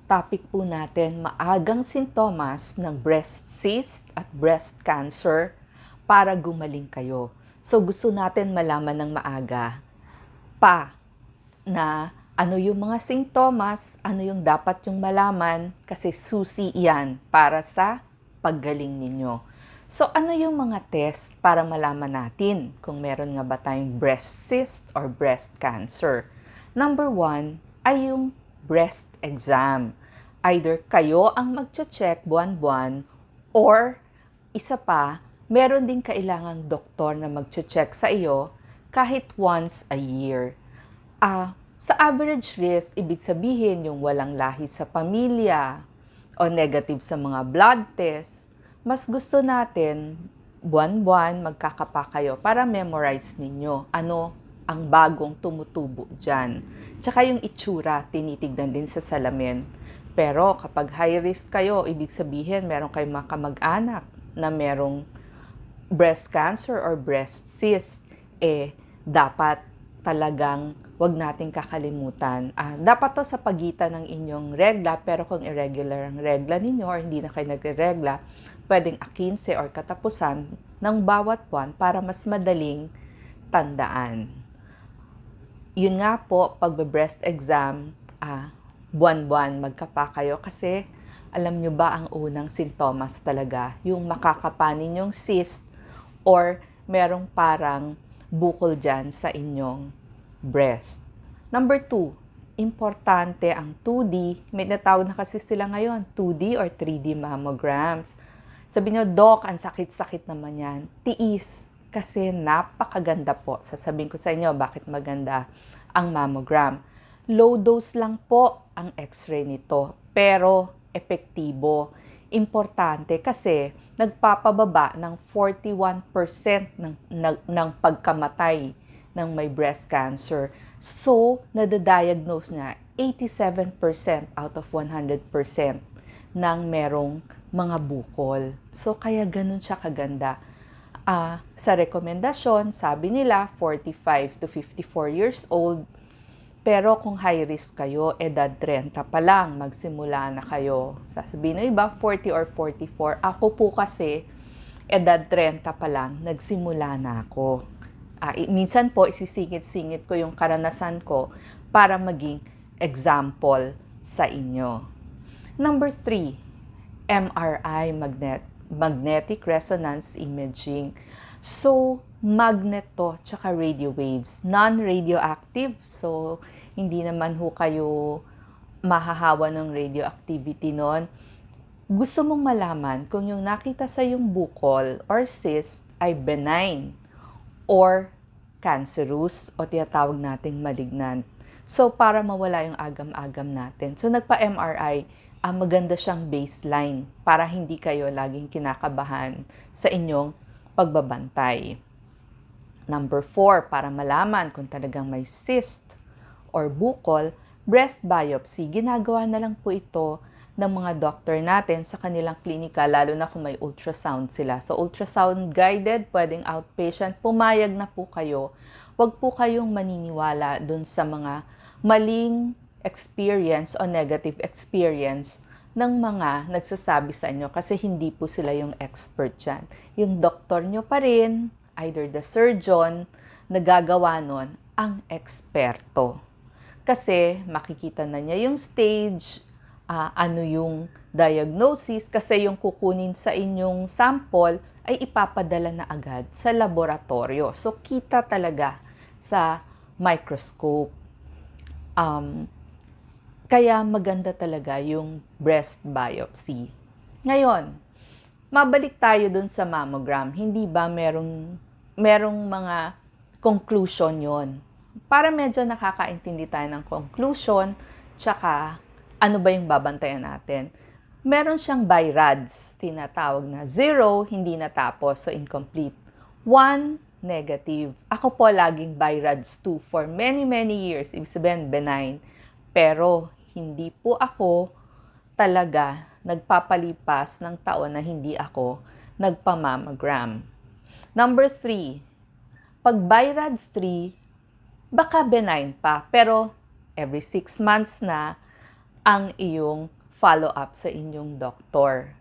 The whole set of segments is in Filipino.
topic po natin, maagang sintomas ng breast cyst at breast cancer para gumaling kayo. So gusto natin malaman ng maaga pa na ano yung mga sintomas, ano yung dapat yung malaman kasi susi yan para sa paggaling ninyo. So ano yung mga test para malaman natin kung meron nga ba tayong breast cyst or breast cancer? Number 1 ay yung breast exam. Either kayo ang magche-check buwan-buwan or isa pa, meron din kailangang doktor na magche-check sa iyo kahit once a year. Sa average risk, ibig sabihin yung walang lahi sa pamilya o negative sa mga blood test, mas gusto natin buwan-buwan magkakapa kayo para memorize ninyo ano ang bagong tumutubo dyan. Tsaka yung itsura, tinitignan din sa salamin. Pero kapag high risk kayo, ibig sabihin meron kayong mga kamag-anak na merong breast cancer or breast cyst, dapat talagang wag nating kakalimutan. Dapat to sa pagitan ng inyong regla, pero kung irregular ang regla ninyo or hindi na kayo nagre-regla, pwedeng 15 or katapusan ng bawat buwan para mas madaling tandaan. Yun nga po, pagbe-breast exam, buwan-buwan magkapa kayo kasi alam nyo ba ang unang sintomas talaga, yung makakapa ninyong cyst or merong parang bukol dyan sa inyong breast. Number 2, importante ang 2D. May natawag na kasi sila ngayon, 2D or 3D mammograms. Sabi nyo, Doc, ang sakit-sakit naman yan. Tiis, kasi napakaganda po. Sasabihin ko sa inyo, bakit maganda ang mammogram. Low dose lang po ang x-ray nito, pero epektibo. Importante kasi nagpapababa ng 41% ng pagkamatay ng may breast cancer. So, nadadiagnose niya 87% out of 100% ng merong mga bukol. So, kaya ganun siya kaganda. Sa rekomendasyon, sabi nila 45 to 54 years old. Pero kung high risk kayo, edad 30 pa lang, magsimula na kayo. Sasabihin ng iba, 40 or 44. Ako po kasi, edad 30 pa lang, nagsimula na ako. Minsan po, isisingit-singit ko yung karanasan ko para maging example sa inyo. Number 3, MRI, magnetic resonance imaging. So, magnet to, tsaka radio waves. Non-radioactive, so hindi naman ho kayo mahahawa ng radioactivity nun. Gusto mong malaman kung yung nakita sa yung bukol or cyst ay benign or cancerous o tinatawag nating malignant. So, para mawala yung agam-agam natin. So, nagpa-MRI, maganda siyang baseline para hindi kayo laging kinakabahan sa inyong pagbabantay. Number 4, para malaman kung talagang may cyst or bukol, breast biopsy. Ginagawa na lang po ito ng mga doctor natin sa kanilang klinika, lalo na kung may ultrasound sila. So, ultrasound guided, pwedeng outpatient, pumayag na po kayo. Huwag po kayong maniniwala dun sa mga maling experience o negative experience ng mga nagsasabi sa inyo kasi hindi po sila yung expert dyan. Yung doktor nyo pa rin, either the surgeon, nagagawa nun, ang eksperto. Kasi makikita na niya yung stage, ano yung diagnosis, kasi yung kukunin sa inyong sample ay ipapadala na agad sa laboratorio. So, kita talaga sa microscope. Kaya maganda talaga yung breast biopsy. Ngayon, mabalik tayo dun sa mammogram. Hindi ba merong mga conclusion yon? Para medyo nakakaintindi tayo ng conclusion, tsaka ano ba yung babantayan natin. Meron siyang BI-RADS, tinatawag na 0, hindi natapos, so incomplete. 1, negative. Ako po laging BI-RADS 2 for many years, ibig sabihin benign. Pero hindi po ako talaga nagpapalipas ng taon na hindi ako nagpamammogram. Number 3, pag BI-RADS 3, baka benign pa, pero every 6 months na, ang iyong follow-up sa inyong doktor.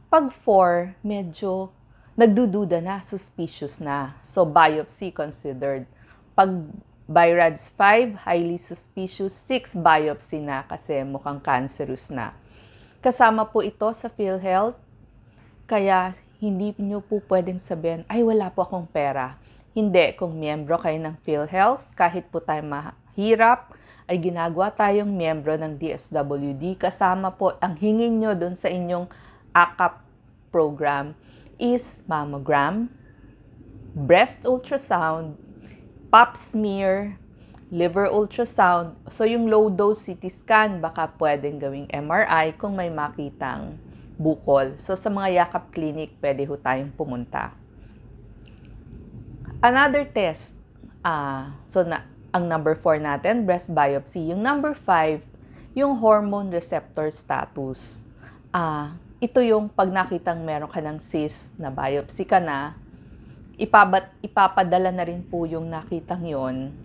Pag 4, medyo nagdududa na, suspicious na. So, biopsy considered. Pag BI-RADS 5, highly suspicious. 6, biopsy na kasi mukhang cancerous na. Kasama po ito sa PhilHealth, kaya hindi nyo po pwedeng sabihin, ay wala po akong pera. Hindi, kung miyembro kayo ng PhilHealth, kahit po tayo mahirap, ay ginagawa tayong miyembro ng DSWD. Kasama po, ang hingin nyo dun sa inyong AKAP program is mammogram, breast ultrasound, pap smear, liver ultrasound. So yung low dose CT scan, baka pwedeng gawing MRI kung may makitang bukol. So sa mga yakap clinic, pwede ho tayong pumunta. Another test, ang number 4 natin, breast biopsy. Yung number 5, yung hormone receptor status. Ito yung pag nakitang meron ka ng cyst na biopsy ka na, ipapadala na rin po yung nakitang yon,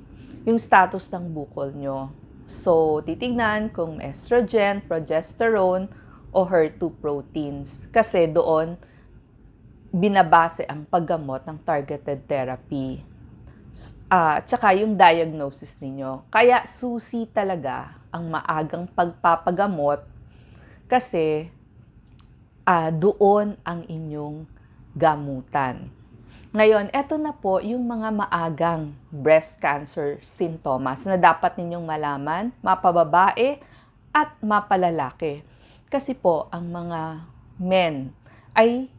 yung status ng bukol nyo. So, titignan kung estrogen, progesterone, o HER2 proteins. Kasi doon, binabase ang paggamot ng targeted therapy. Tsaka yung diagnosis ninyo. Kaya susi talaga ang maagang pagpapagamot kasi doon ang inyong gamutan. Ngayon, eto na po yung mga maagang breast cancer sintomas na dapat ninyong malaman, mapababae at mapalalaki. Kasi po, ang mga men ay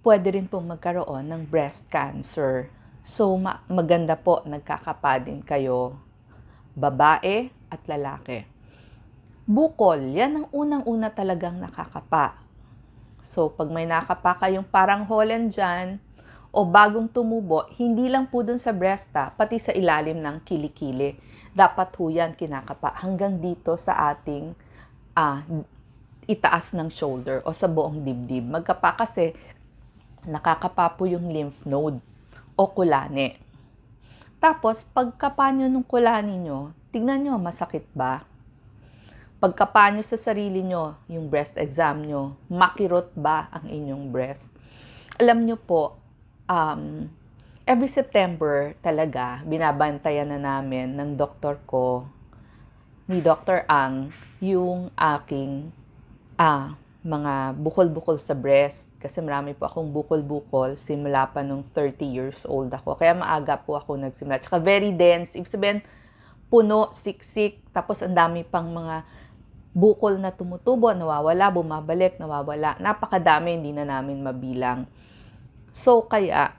pwede rin pong magkaroon ng breast cancer. So, maganda po, nagkakapa din kayo, babae at lalaki. Bukol, yan ang unang-una talagang nakakapa. So, pag may nakapa kayong parang Holland dyan, o bagong tumubo, hindi lang po dun sa breast pati sa ilalim ng kilikili. Dapat ho yan kinakapa hanggang dito sa ating itaas ng shoulder o sa buong dibdib. Magkapa kasi nakakapa po yung lymph node o kulane. Tapos, pagkapa nyo nung kulane nyo, tignan nyo, masakit ba? Pagkapa nyo sa sarili nyo, yung breast exam nyo, makirot ba ang inyong breast? Alam nyo po, every September talaga, binabantayan na namin ng doktor ko, ni Dr. Ang, yung aking mga bukol-bukol sa breast. Kasi marami po akong bukol-bukol simula pa nung 30 years old ako. Kaya maaga po ako nagsimula. Tsaka very dense. Ibig sabihin, puno, siksik, tapos ang dami pang mga bukol na tumutubo, nawawala, bumabalik, nawawala. Napakadami, hindi na namin mabilang. So, kaya,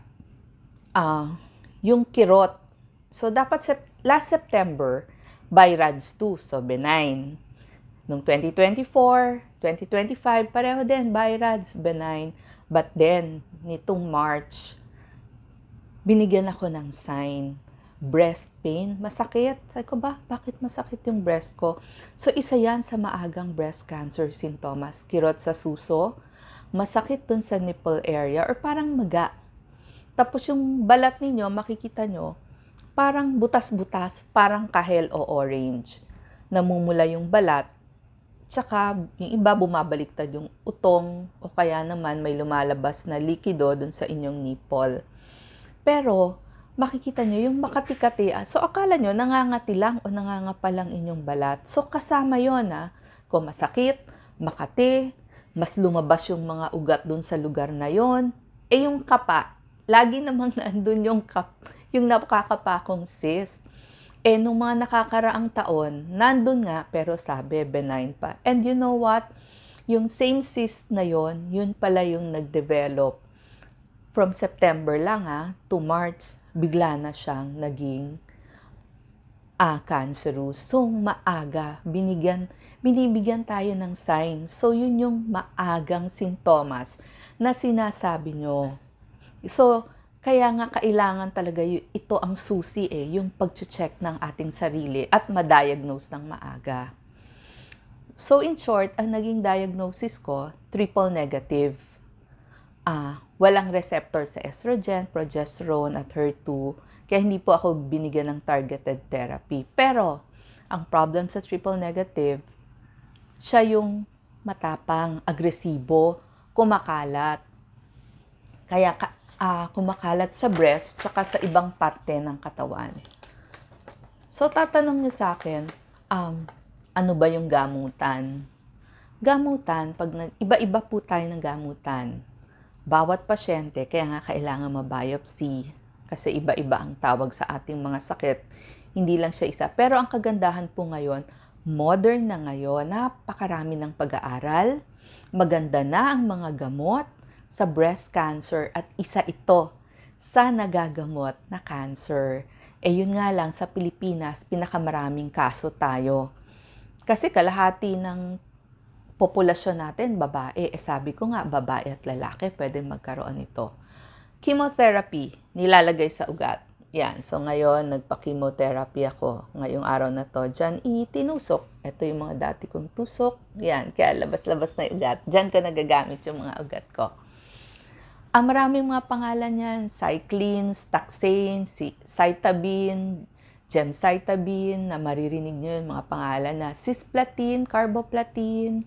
yung kirot. So, dapat last September, BI-RADS 2, so benign. Noong 2024, 2025, pareho din, BI-RADS, benign. But then, nitong March, binigyan ako ng sign. Breast pain, masakit. Sabi ko ba, bakit masakit yung breast ko? So, isa yan sa maagang breast cancer sintomas. Kirot sa suso, masakit dun sa nipple area, or parang maga. Tapos yung balat ninyo, makikita nyo, parang butas-butas, parang kahel o orange. Namumula yung balat, tsaka yung iba bumabaliktad yung utong, o kaya naman may lumalabas na likido dun sa inyong nipple. Pero, makikita nyo yung makati-kati. So, akala nyo, nangangati lang o nangangapa lang inyong balat. So, kasama yun, kung masakit, makati, mas lumabas yung mga ugat dun sa lugar na yon. Yung kapa, lagi namang nandun yung nakakapa kong cyst. Nung mga nakakaraang taon, nandun nga, pero sabi, benign pa. And you know what? Yung same cyst na yon, yun pala yung nag-develop. From September lang to March, bigla na siyang naging cancerous. So, maaga, binibigyan tayo ng sign. So, yun yung maagang sintomas na sinasabi nyo. So, kaya nga kailangan talaga ito ang susi yung pag-check ng ating sarili at ma-diagnose ng maaga. So, in short, ang naging diagnosis ko, triple negative. Walang receptor sa estrogen, progesterone at HER2. Kaya hindi po ako binigyan ng targeted therapy. Pero, ang problem sa triple negative, Siya yung matapang, agresibo, kumakalat. Kaya kumakalat sa breast tsaka sa ibang parte ng katawan. So, tatanong niyo sa akin, ano ba yung gamutan? Gamutan, iba-iba po tayo ng gamutan. Bawat pasyente, kaya nga kailangan ma-biopsy. Kasi iba-iba ang tawag sa ating mga sakit. Hindi lang siya isa. Pero ang kagandahan po ngayon, modern na ngayon, napakarami ng pag-aaral. Maganda na ang mga gamot sa breast cancer at isa ito sa nagagamot na cancer. Yun nga lang, sa Pilipinas, pinakamaraming kaso tayo. Kasi kalahati ng populasyon natin, babae. Sabi ko nga, babae at lalaki pwede magkaroon nito. Chemotherapy, nilalagay sa ugat. Yan. So ngayon, nagpa-chemotherapy ako. Ngayong araw na to, dyan itinusok. Ito yung mga dati kong tusok. Yan. Kaya labas-labas na yung ugat. Dyan ko nagagamit yung mga ugat ko. Maraming mga pangalan yan. Cyclins, taxane, cytabine, gemcitabine, na maririnig nyo yung mga pangalan na cisplatin, carboplatin.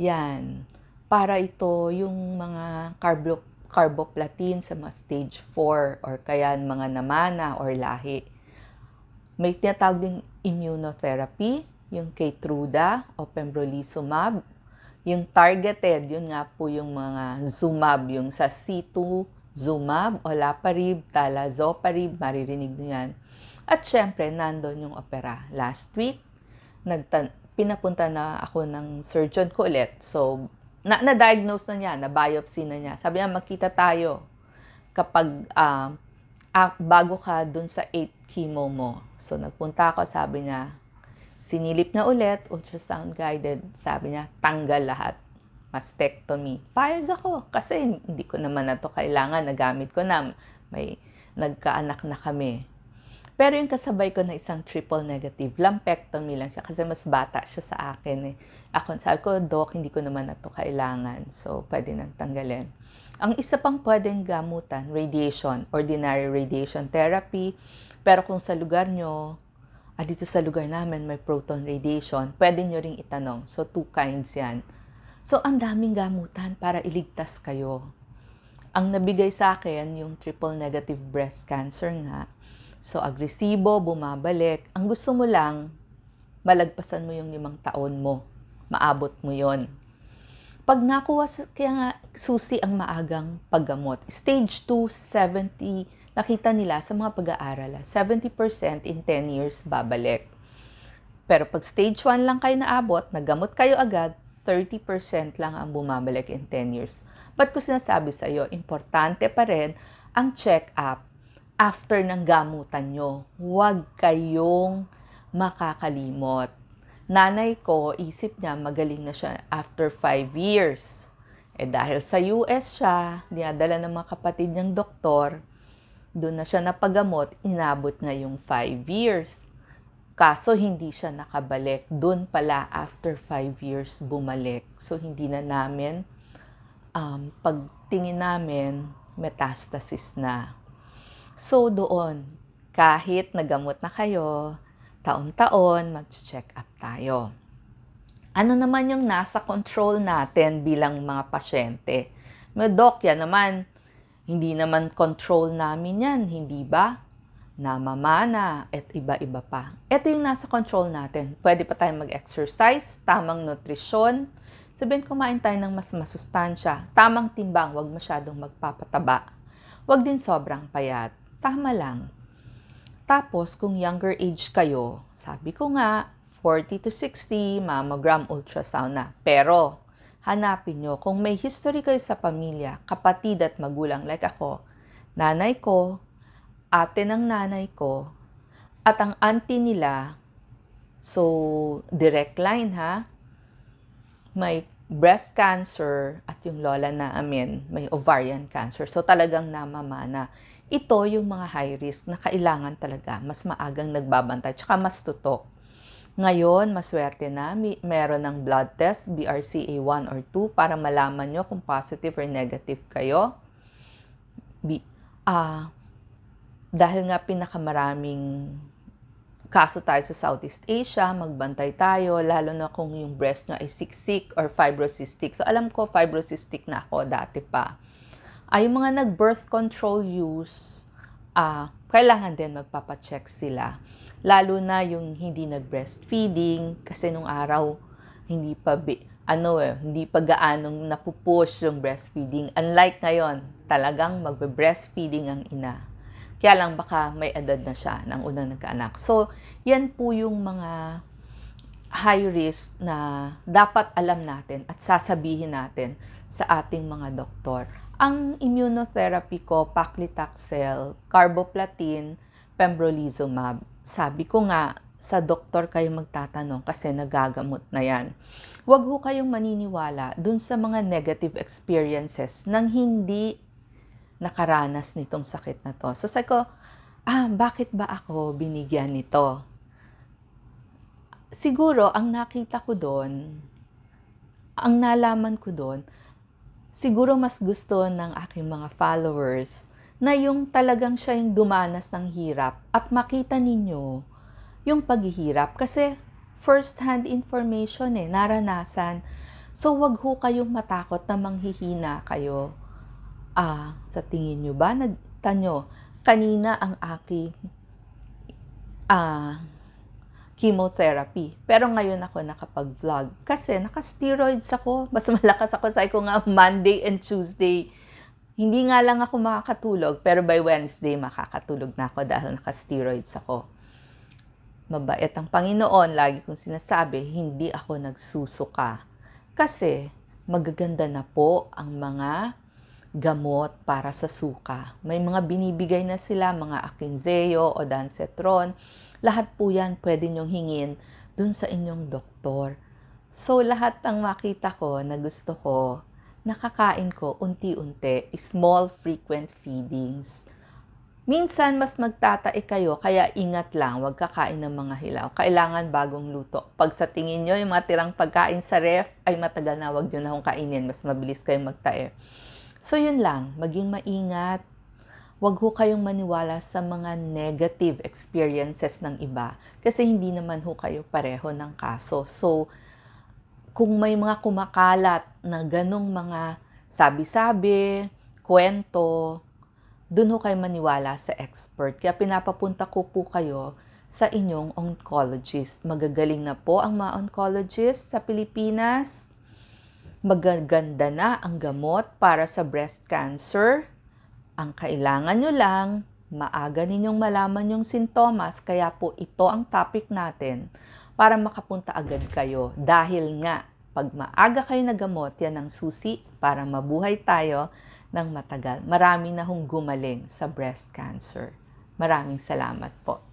Yan. Para ito yung mga carboplatin sa mga stage 4 or kaya mga namana or lahi. May tinatawag ding immunotherapy, yung Keytruda o pembrolizumab. Yung targeted, yun nga po yung mga Zumab, yung sa C2 Zumab, Olaparib, Talazoparib, maririnig nyo yan. At syempre, nandun yung opera. Last week, pinapunta na ako ng surgeon ko ulit. So, na-diagnose na niya, na-biopsy na niya. Sabi niya, magkita tayo kapag bago ka dun sa 8 chemo mo. So, nagpunta ako, sabi niya, sinilip na ulit, ultrasound guided. Sabi niya, tanggal lahat. Mastectomy. Payag ako kasi hindi ko naman na to kailangan. Nagamit ko na. May nagkaanak na kami. Pero yung kasabay ko na isang triple negative, lumpectomy lang siya kasi mas bata siya sa akin. Ako, sabi ko, Doc, hindi ko naman na to kailangan. So, pwede nang tanggalin. Ang isa pang pwedeng gamutan, radiation, ordinary radiation therapy. Pero kung sa lugar nyo, dito sa lugar namin may proton radiation, pwede nyo ring itanong. So, 2 kinds yan. So, ang daming gamutan para iligtas kayo. Ang nabigay sa akin, yung triple negative breast cancer nga. So, agresibo, bumabalik. Ang gusto mo lang, malagpasan mo yung 5 taon mo. Maabot mo yon. Pag nakuha, kaya nga susi ang maagang paggamot. Stage 2, 70, nakita nila sa mga pag-aaral, 70% in 10 years babalik. Pero pag stage 1 lang kayo naabot, nagamot kayo agad, 30% lang ang bumabalik in 10 years. Ba't ko sinasabi sa iyo, importante pa rin ang check-up after ng gamutan nyo. Huwag kayong makakalimot. Nanay ko, isip niya, magaling na siya after 5 years. Dahil sa US siya, dinadala ng mga kapatid niyang doktor, doon na siya napagamot, inabot na yung 5 years. Kaso hindi siya nakabalik. Doon pala, after 5 years, bumalik. So, hindi na namin, pagtingin namin, metastasis na. So, doon, kahit nagamot na kayo, taon-taon, mag-check up tayo. Ano naman yung nasa control natin bilang mga pasyente? Doc, yan naman, hindi naman control namin yan, hindi ba? Namamana at iba-iba pa. Ito yung nasa control natin. Pwede pa tayong mag-exercise, tamang nutrisyon, sabihin kumain tayo ng mas masustansya, tamang timbang, wag masyadong magpapataba. Wag din sobrang payat, tama lang. Tapos, kung younger age kayo, sabi ko nga, 40 to 60, mammogram ultrasound na. Pero, hanapin nyo, kung may history kayo sa pamilya, kapatid at magulang like ako, nanay ko, ate ng nanay ko, at ang auntie nila, so, direct line ha, may breast cancer at yung lola namin, may ovarian cancer. So, talagang namamana. Ito yung mga high risk na kailangan talaga mas maagang nagbabantay, tsaka mas tutok. Ngayon, maswerte na, meron ng blood test, BRCA1 or 2, para malaman nyo kung positive or negative kayo. Dahil nga pinakamaraming kaso tayo sa Southeast Asia, magbantay tayo, lalo na kung yung breast nyo ay siksik or fibrocystic. So, alam ko, fibrocystic na ako dati pa. Yung mga nag-birth control use, kailangan din magpapacheck sila. Lalo na yung hindi nag-breastfeeding, kasi nung araw, hindi pa gaanong napupush yung breastfeeding. Unlike ngayon, talagang magbe-breastfeeding ang ina. Kaya lang baka may edad na siya nang unang nagkaanak. So, yan po yung mga high risk na dapat alam natin at sasabihin natin sa ating mga doktor. Ang immunotherapy ko, paclitaxel, carboplatin, pembrolizumab. Sabi ko nga, sa doktor kayo magtatanong kasi nagagamot na yan. Huwag ho kayong maniniwala dun sa mga negative experiences nang hindi nakaranas nitong sakit na to. So sabi ko, bakit ba ako binigyan nito? Siguro, ang nakita ko doon, ang nalaman ko doon, siguro mas gusto ng aking mga followers na yung talagang siya yung dumanas ng hirap at makita ninyo yung paghihirap. Kasi first-hand information naranasan. So, wag ho kayong matakot na manghihina kayo. Sa tingin nyo ba, tanyo, kanina ang aking chemotherapy. Pero ngayon ako nakapag-vlog. Kasi naka-steroids ako. Mas malakas ako. Sabi ko nga, Monday and Tuesday. Hindi nga lang ako makakatulog. Pero by Wednesday, makakatulog na ako dahil naka-steroids ako. Mabait ang Panginoon. Lagi kong sinasabi, hindi ako nagsusuka. Kasi magaganda na po ang mga gamot para sa suka. May mga binibigay na sila, mga Akynzeo o Dansetron. Lahat po yan pwede nyong hingin dun sa inyong doktor. So, lahat ng makita ko na gusto ko, nakakain ko unti-unti, small frequent feedings. Minsan, mas magtatae kayo, kaya ingat lang, huwag kakain ng mga hilaw. Kailangan bagong luto. Pag sa tingin nyo, yung mga tirang pagkain sa ref, ay matagal na, huwag nyo na akong kainin, mas mabilis kayong magtae. So, yun lang, maging maingat. Huwag ho kayong maniwala sa mga negative experiences ng iba kasi hindi naman ho kayo pareho ng kaso. So, kung may mga kumakalat na ganong mga sabi-sabi, kwento, dun ho kayo maniwala sa expert. Kaya pinapapunta ko po kayo sa inyong oncologist. Magagaling na po ang mga oncologist sa Pilipinas. Magaganda na ang gamot para sa breast cancer. Ang kailangan nyo lang, maaga ninyong malaman yung sintomas, kaya po ito ang topic natin para makapunta agad kayo. Dahil nga, pag maaga kayo nagamot, yan ang susi para mabuhay tayo ng matagal. Marami na hong gumaling sa breast cancer. Maraming salamat po.